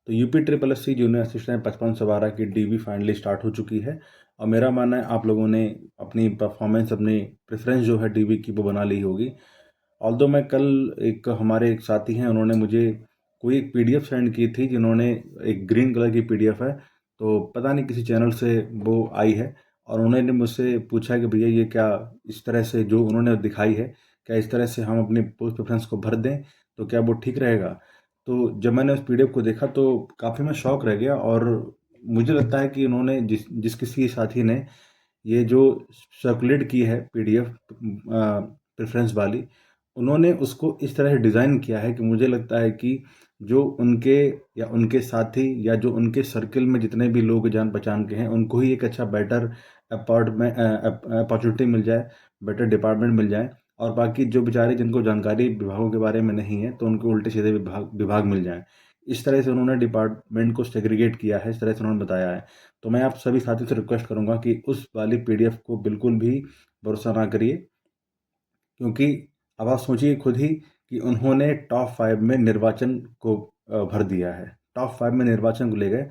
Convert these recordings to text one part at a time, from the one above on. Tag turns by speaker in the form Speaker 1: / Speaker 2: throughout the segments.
Speaker 1: तो UP triple S C junior assistant 5512 की DV finally start हो चुकी है और मेरा मानना है आप लोगों ने अपनी परफॉर्मेंस, अपनी प्रेफरेंस जो है डीवी की वो बना ली होगी। ऑल्दो मैं कल एक हमारे एक साथी हैं, उन्होंने मुझे कोई एक पीडीएफ सेंड की थी, जिन्होंने एक ग्रीन कलर की पीडीएफ है, तो पता नहीं किसी चैनल से वो आई है और उन्होंने मुझसे पूछा कि भैया ये क्या इस तरह से जो उन्होंने दिखाई है, क्या इस तरह से हम अपनी पोस्ट प्रेफरेंस को भर दें तो क्या वो ठीक रहेगा। तो जब मैंने उस पीडीएफ को देखा तो काफ़ी मैं शॉक रह गया और मुझे लगता है कि उन्होंने जिस किसी साथी ने ये जो सर्कुलेट की है पीडीएफ प्रेफरेंस वाली, उन्होंने उसको इस तरह से डिज़ाइन किया है कि मुझे लगता है कि जो उनके या उनके साथी या जो उनके सर्किल में जितने भी लोग जान पहचान के हैं, उनको ही एक अच्छा बेटर अपॉर्चुनिटी मिल जाए, बेटर डिपार्टमेंट मिल जाए और बाकी जो बेचारे जिनको जानकारी विभागों के बारे में नहीं है तो उनको उल्टे सीधे विभाग मिल जाए। इस तरह से उन्होंने डिपार्टमेंट को सेग्रीगेट किया है, इस तरह से उन्होंने बताया है। तो मैं आप सभी साथियों से रिक्वेस्ट करूंगा कि उस वाली पीडीएफ को बिल्कुल भी भरोसा ना करिए, क्योंकि अब आप सोचिए खुद ही कि उन्होंने टॉप 5 में निर्वाचन को भर दिया है, टॉप 5 में निर्वाचन को ले गए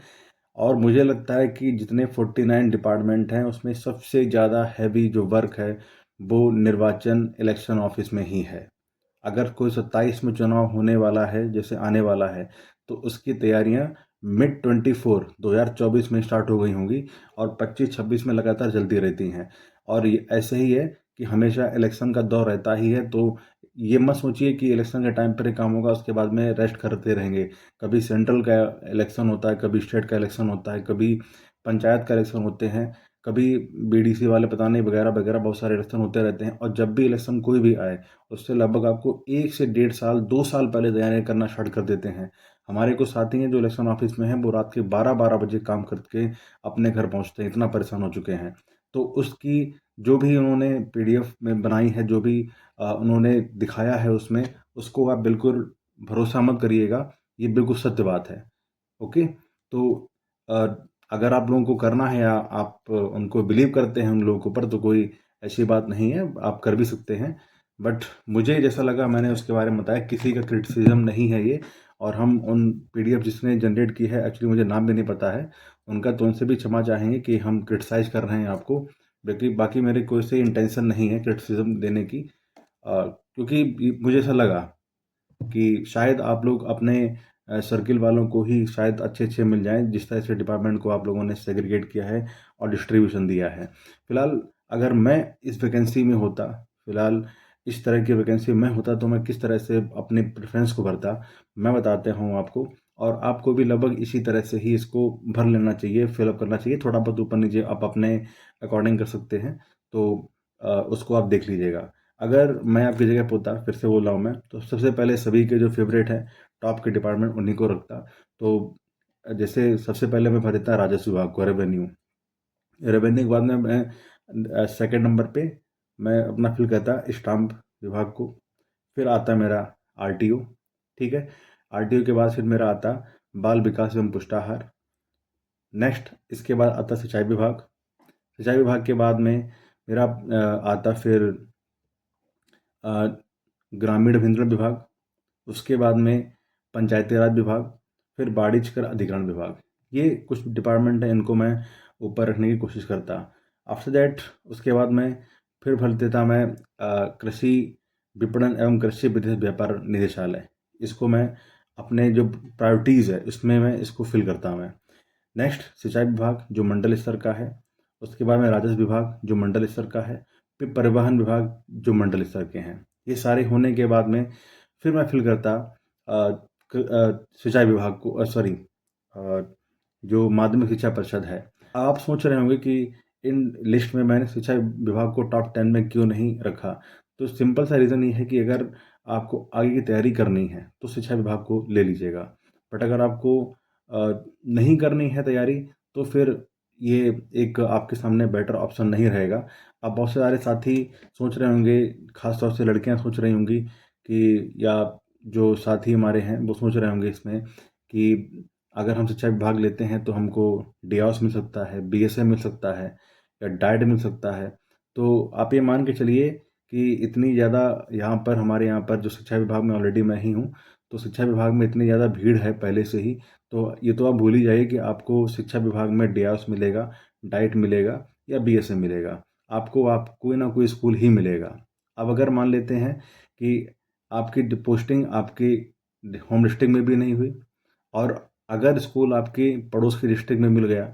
Speaker 1: और मुझे लगता है कि जितने 49 डिपार्टमेंट हैं उसमें सबसे ज़्यादा हैवी जो वर्क है वो निर्वाचन इलेक्शन ऑफिस में ही है। अगर कोई 27 में चुनाव होने वाला है, जैसे आने वाला है, तो उसकी तैयारियां मिड 24 2024 में स्टार्ट हो गई होंगी और 25-26 में लगातार चलती रहती हैं। और ये ऐसे ही है कि हमेशा इलेक्शन का दौर रहता ही है, तो ये मत सोचिए कि इलेक्शन के टाइम पर ही काम होगा उसके बाद में रेस्ट करते रहेंगे। कभी सेंट्रल का इलेक्शन होता है, कभी स्टेट का इलेक्शन होता है, कभी पंचायत का इलेक्शन होते हैं, कभी बीडीसी वाले पता नहीं वगैरह वगैरह बहुत सारे इलेक्शन होते रहते हैं। और जब भी इलेक्शन कोई भी आए उससे लगभग आपको 1 से 1.5 साल 2 साल पहले तैयारी करना स्टार्ट कर देते हैं। हमारे कुछ साथी हैं जो इलेक्शन ऑफिस में हैं, वो रात के 12-12 बजे काम करके अपने घर पहुंचते हैं, इतना परेशान हो चुके हैं। तो उसकी जो भी उन्होंने पीडीएफ में बनाई है, जो भी उन्होंने दिखाया है उसमें, उसको आप बिल्कुल भरोसा मत करिएगा, ये बिल्कुल सत्य बात है। ओके, तो अ, अगर आप लोगों को करना है या आप उनको बिलीव करते हैं उन लोगों के ऊपर, तो कोई ऐसी बात नहीं है, आप कर भी सकते हैं। बट मुझे जैसा लगा मैंने उसके बारे में बताया, किसी का क्रिटिसिज्म नहीं है ये। और हम उन पीडीएफ जिसने जनरेट की है, एक्चुअली मुझे नाम भी नहीं पता है उनका, तो उनसे भी क्षमा चाहेंगे कि हम क्रिटिसाइज कर रहे हैं आपको। बाकी बाकी मेरे कोई से इंटेंशन नहीं है क्रिटिसिज्म देने की, क्योंकि मुझे ऐसा लगा कि शायद आप लोग अपने सर्किल वालों को ही शायद अच्छे अच्छे मिल जाएं, जिस तरह से डिपार्टमेंट को आप लोगों ने सेग्रीगेट किया है और डिस्ट्रीब्यूशन दिया है। फिलहाल अगर मैं इस वैकेंसी में होता, फिलहाल इस तरह की वैकेंसी में होता, तो मैं किस तरह से अपने प्रेफरेंस को भरता, मैं बताते हूँ आपको। और आपको भी लगभग इसी तरह से ही इसको भर लेना चाहिए, फिलअप करना चाहिए। थोड़ा बहुत ऊपर नीचे आप अपने अकॉर्डिंग कर सकते हैं, तो उसको आप देख लीजिएगा। अगर मैं आपकी जगह पे होता, फिर से बोल रहा हूँ मैं, तो सबसे पहले सभी के जो फेवरेट है टॉप के डिपार्टमेंट, उन्हीं को रखता। तो जैसे सबसे पहले मैं भर देता राजस्व विभाग को, रेवेन्यू। रेवेन्यू के बाद में मैं सेकंड नंबर पे मैं अपना फिल करता स्टाम्प विभाग को। फिर आता मेरा आरटीओ, ठीक है। आरटीओ के बाद फिर मेरा आता बाल विकास एवं पुष्टाहार। नेक्स्ट इसके बाद आता सिंचाई विभाग। सिंचाई विभाग के बाद में मेरा आता फिर अ, ग्रामीण अभियंत्रण विभाग। उसके बाद में पंचायती राज विभाग, फिर वाणिज्य कर अधिग्रहण विभाग। ये कुछ डिपार्टमेंट हैं, इनको मैं ऊपर रखने की कोशिश करता। आफ्टर दैट उसके बाद में फिर भर देता मैं कृषि विपणन एवं कृषि विधि व्यापार निदेशालय। इसको मैं अपने जो प्रायोरिटीज़ है उसमें मैं इसको फिल करता मैं। नेक्स्ट सिंचाई विभाग जो मंडल स्तर का है। उसके बाद में राजस्व विभाग जो मंडल स्तर का है। फिर परिवहन विभाग जो मंडल स्तर के हैं। ये सारे होने के बाद में फिर मैं फिल करता सिंचाई विभाग को, सॉरी, जो माध्यमिक शिक्षा परिषद है। आप सोच रहे होंगे कि इन लिस्ट में मैंने सिंचाई विभाग को टॉप 10 में क्यों नहीं रखा। तो सिंपल सा रीज़न ये है कि अगर आपको आगे की तैयारी करनी है तो शिक्षा विभाग को ले लीजिएगा। बट अगर आपको नहीं करनी है तैयारी, तो फिर ये एक आपके सामने बेटर ऑप्शन नहीं रहेगा। अब बहुत सारे साथी सोच रहे होंगे, खासतौर से लड़कियां सोच रही होंगी कि, या जो साथी हमारे हैं वो सोच रहे होंगे इसमें कि अगर हम शिक्षा विभाग लेते हैं तो हमको डीओस मिल सकता है, बीएसए मिल सकता है, या डाइट मिल सकता है। तो आप ये मान के चलिए कि इतनी ज़्यादा यहाँ पर हमारे यहाँ पर जो शिक्षा विभाग में ऑलरेडी मैं ही हूँ, तो शिक्षा विभाग में इतनी ज़्यादा भीड़ है पहले से ही, तो ये तो आप भूल ही जाइए कि आपको शिक्षा विभाग में डियास मिलेगा, डाइट मिलेगा या बीएसए मिलेगा। आपको कोई ना कोई स्कूल ही मिलेगा। अब अगर मान लेते हैं कि आपकी पोस्टिंग आपकी होम डिस्ट्रिक्ट में भी नहीं हुई, और अगर स्कूल आपके पड़ोस के डिस्ट्रिक्ट में मिल गया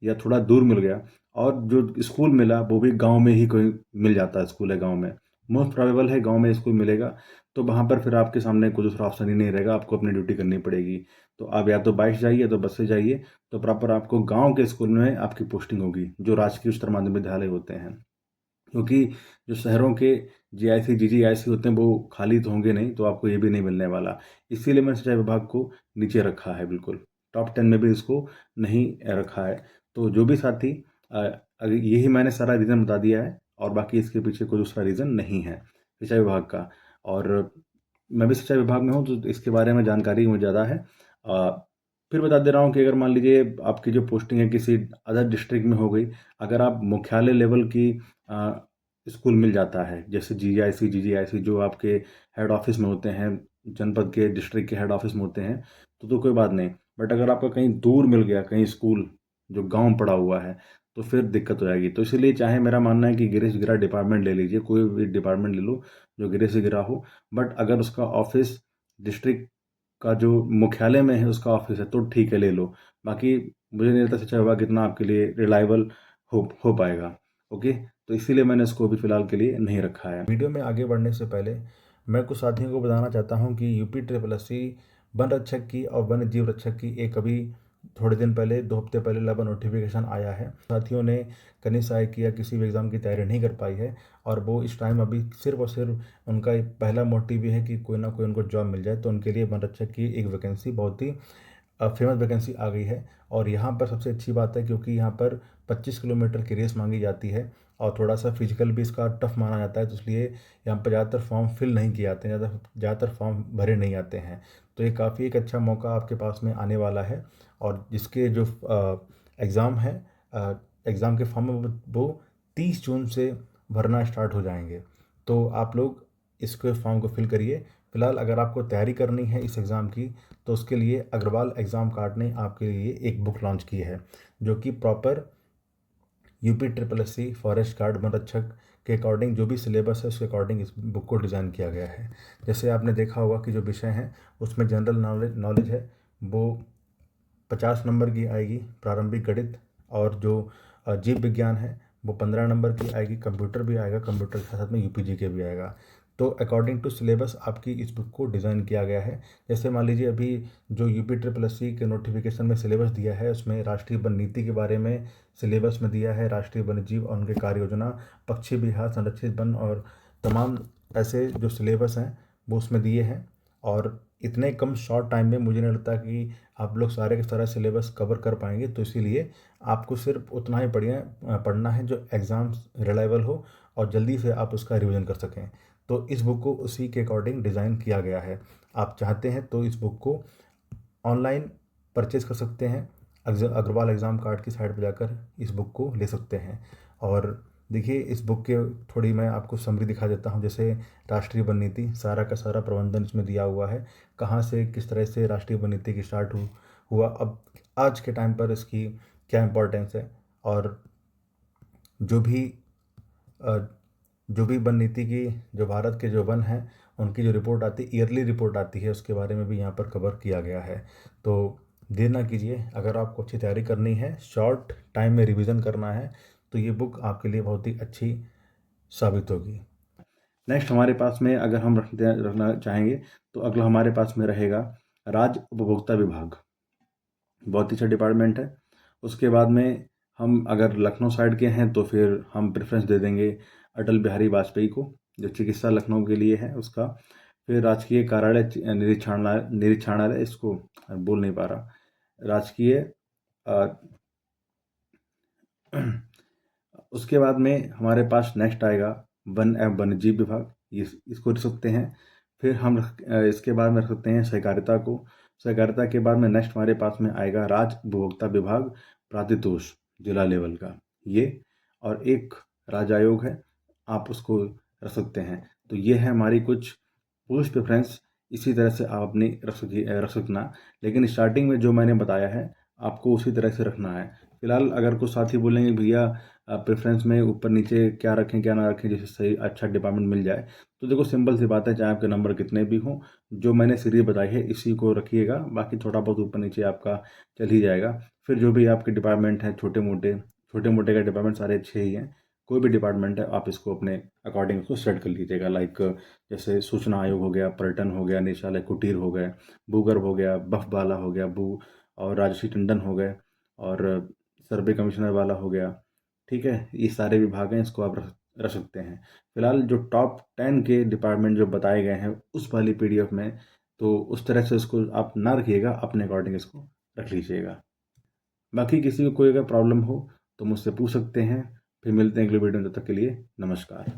Speaker 1: या थोड़ा दूर मिल गया, और जो स्कूल मिला वो भी गांव में ही कोई मिल जाता है, स्कूल है गांव में, मोस्ट प्रोबेबल है गांव में स्कूल मिलेगा, तो वहाँ पर फिर आपके सामने कोई दूसरा ऑप्शन ही नहीं रहेगा, आपको अपनी ड्यूटी करनी पड़ेगी। तो आप या तो बाइक जाइए, तो बस से जाइए, तो प्रॉपर आपको गांव के स्कूल में आपकी पोस्टिंग होगी, जो राजकीय उच्चतर माध्यमिक विद्यालय होते हैं। क्योंकि जो शहरों के जीआईसी जीजीआईसी होते हैं वो खाली तो होंगे नहीं, तो आपको ये भी नहीं मिलने वाला। इसीलिए मैंने सिंचाई विभाग को नीचे रखा है, बिल्कुल टॉप 10 में भी इसको नहीं रखा है। तो जो भी साथी अगर यही मैंने सारा रीज़न बता दिया है, और बाकी इसके पीछे कोई दूसरा रीज़न नहीं है सिंचाई विभाग का। और मैं भी सिंचाई विभाग में हूँ, तो इसके बारे में जानकारी मुझे ज़्यादा है। फिर बता दे रहा हूँ कि अगर मान लीजिए आपकी जो पोस्टिंग है किसी अदर डिस्ट्रिक्ट में हो गई, अगर आप मुख्यालय लेवल की स्कूल मिल जाता है, जैसे जीआईसी जीजीआईसी जो आपके हेड ऑफिस में होते हैं, जनपद के डिस्ट्रिक्ट के हेड ऑफिस में होते हैं, तो कोई बात नहीं। बट अगर आपका कहीं दूर मिल गया, कहीं स्कूल जो गांव पड़ा हुआ है, तो फिर दिक्कत हो जाएगी। तो इसलिए चाहे मेरा मानना है कि गिरे से गिरा डिपार्टमेंट ले लीजिए, कोई भी डिपार्टमेंट ले लो जो गिरे से गिरा हो, बट अगर उसका ऑफिस डिस्ट्रिक्ट का जो मुख्यालय में है उसका ऑफिस है तो ठीक है, ले लो। बाकी मुझे नहीं लगता शिक्षा विभाग इतना आपके लिए रिलायबल हो पाएगा। ओके, तो इसीलिए मैंने इसको भी फिलहाल के लिए नहीं रखा है। वीडियो में आगे बढ़ने से पहले मैं कुछ साथियों को बताना चाहता हूं कि यूपी ट्रिपल एस सी वन रक्षक की और वन्य जीव रक्षक की एक अभी थोड़े दिन पहले, 2 हफ्ते पहले लगभग नोटिफिकेशन आया है। साथियों ने कनिष्ठ सहायक की या किसी भी एग्ज़ाम की तैयारी नहीं कर पाई है, और वो इस टाइम अभी सिर्फ और सिर्फ उनका पहला मोटिव ये है कि कोई ना कोई उनको जॉब मिल जाए, तो उनके लिए वन रक्षक की एक वैकेंसी बहुत ही फेमस वैकेंसी आ गई है। और यहाँ पर सबसे अच्छी बात है क्योंकि यहाँ पर 25 किलोमीटर की रेस मांगी जाती है, और थोड़ा सा फिजिकल भी इसका टफ माना जाता है, तो इसलिए यहाँ पर ज़्यादातर फॉर्म फिल नहीं किए जाते हैं, ज़्यादातर फॉर्म भरे नहीं आते हैं। तो ये काफ़ी एक अच्छा मौका आपके पास में आने वाला है। और जिसके जो एग्ज़ाम है, एग्ज़ाम के फॉर्म वो 30 जून से भरना स्टार्ट हो जाएंगे। तो आप लोग इसके फॉर्म को फिल करिए। फिलहाल अगर आपको तैयारी करनी है इस एग्ज़ाम की, तो उसके लिए अग्रवाल एग्ज़ाम कार्ड ने आपके लिए एक बुक लॉन्च की है, जो कि proper UP triple S C forest guard वन रक्षक के अकॉर्डिंग जो भी सिलेबस है उसके अकॉर्डिंग इस बुक को डिज़ाइन किया गया है। जैसे आपने देखा होगा कि जो विषय हैं उसमें जनरल नॉलेज है वो 50 नंबर की आएगी, प्रारंभिक गणित, और जो जीव विज्ञान है वो 15 नंबर की आएगी, कंप्यूटर भी आएगा, कंप्यूटर के साथ में यूपीजी के भी आएगा। तो अकॉर्डिंग टू सिलेबस आपकी इस बुक को डिज़ाइन किया गया है। जैसे मान लीजिए अभी जो यूपी ट्रिपल एस सी के नोटिफिकेशन में सिलेबस दिया है उसमें राष्ट्रीय वन नीति के बारे में सिलेबस में दिया है, राष्ट्रीय वन्य जीव और उनके कार्य योजना, पक्षी विहार, संरक्षित वन, और तमाम ऐसे जो सिलेबस हैं वो उसमें दिए हैं। और इतने कम शॉर्ट टाइम में मुझे नहीं लगता कि आप लोग सारे के सारा सिलेबस कवर कर पाएंगे, तो इसीलिए आपको सिर्फ उतना ही पढ़ना है जो एग्ज़ाम्स रिलायबल हो और जल्दी से आप उसका रिवीजन कर सकें। तो इस बुक को उसी के अकॉर्डिंग डिज़ाइन किया गया है। आप चाहते हैं तो इस बुक को ऑनलाइन परचेज कर सकते हैं, अग्रवाल एग्ज़ाम कार्ड की साइट पर जाकर इस बुक को ले सकते हैं। और देखिए इस बुक के थोड़ी मैं आपको समरी दिखा देता हूँ। जैसे राष्ट्रीय वन नीति, सारा का सारा प्रबंधन इसमें दिया हुआ है, कहाँ से किस तरह से राष्ट्रीय वन नीति की स्टार्ट हुआ, अब आज के टाइम पर इसकी क्या इम्पोर्टेंस है, और जो भी जो भी वन नीति की, जो भारत के जो वन हैं उनकी जो रिपोर्ट आती है, ईयरली रिपोर्ट आती है, उसके बारे में भी यहाँ पर कवर किया गया है। तो देर ना कीजिए, अगर आपको अच्छी तैयारी करनी है, शॉर्ट टाइम में रिवीजन करना है, तो ये बुक आपके लिए बहुत ही अच्छी साबित होगी। नेक्स्ट हमारे पास में अगर हम रखना चाहेंगे, तो अगला हमारे पास में रहेगा राज्य उपभोक्ता विभाग। बहुत ही अच्छा डिपार्टमेंट है। उसके बाद में हम अगर लखनऊ साइड के हैं तो फिर हम प्रेफरेंस दे देंगे अटल बिहारी वाजपेयी को, जो चिकित्सा लखनऊ के लिए है उसका। फिर राजकीय कार्यालय निरीक्षणालय, इसको बोल नहीं पा रहा, राजकीय उसके बाद में हमारे पास नेक्स्ट आएगा वन एवं वन्यजीव विभाग, इसको रख सकते हैं। फिर हम इसके बाद में रख सकते हैं सहकारिता को। सहकारिता के बाद में नेक्स्ट हमारे पास में आएगा राज्य उपभोक्ता विभाग प्राधितोष जिला लेवल का ये, और एक राज्य आयोग है, आप उसको रख सकते हैं। तो ये है हमारी कुछ पोस्ट प्रेफरेंस इसी तरह से आप अपनी रख सकना। लेकिन स्टार्टिंग में जो मैंने बताया है आपको उसी तरह से रखना है। फिलहाल अगर कुछ साथी बोलेंगे भैया प्रेफरेंस में ऊपर नीचे क्या रखें क्या ना रखें जिससे सही अच्छा डिपार्टमेंट मिल जाए, तो देखो सिंपल सी बात है, चाहे आपके नंबर कितने भी हों, जो मैंने सीरीज बताई है इसी को रखिएगा, बाकी थोड़ा बहुत ऊपर नीचे आपका चल ही जाएगा। फिर जो भी आपके डिपार्टमेंट हैं छोटे मोटे का डिपार्टमेंट सारे अच्छे ही हैं, कोई भी डिपार्टमेंट है आप इसको अपने अकॉर्डिंग उसको सेट कर लीजिएगा। लाइक जैसे सूचना आयोग हो गया, पर्यटन हो गया, निदेशालय कुटीर हो गए, भूगर्भ हो गया, बफ वाला हो गया, भू और राजश्री टंडन हो गए, और सर्वे कमिश्नर वाला हो गया। ठीक है, ये सारे विभाग हैं, इसको आप रख सकते हैं। फिलहाल जो टॉप 10 के डिपार्टमेंट जो बताए गए हैं उस वाली पीडीएफ में, तो उस तरह से इसको आप ना रखिएगा, अपने अकॉर्डिंग इसको रख लीजिएगा। बाकी किसी को कोई अगर प्रॉब्लम हो तो मुझसे पूछ सकते हैं। फिर मिलते हैं अगले वीडियो में, तब तक के लिए नमस्कार।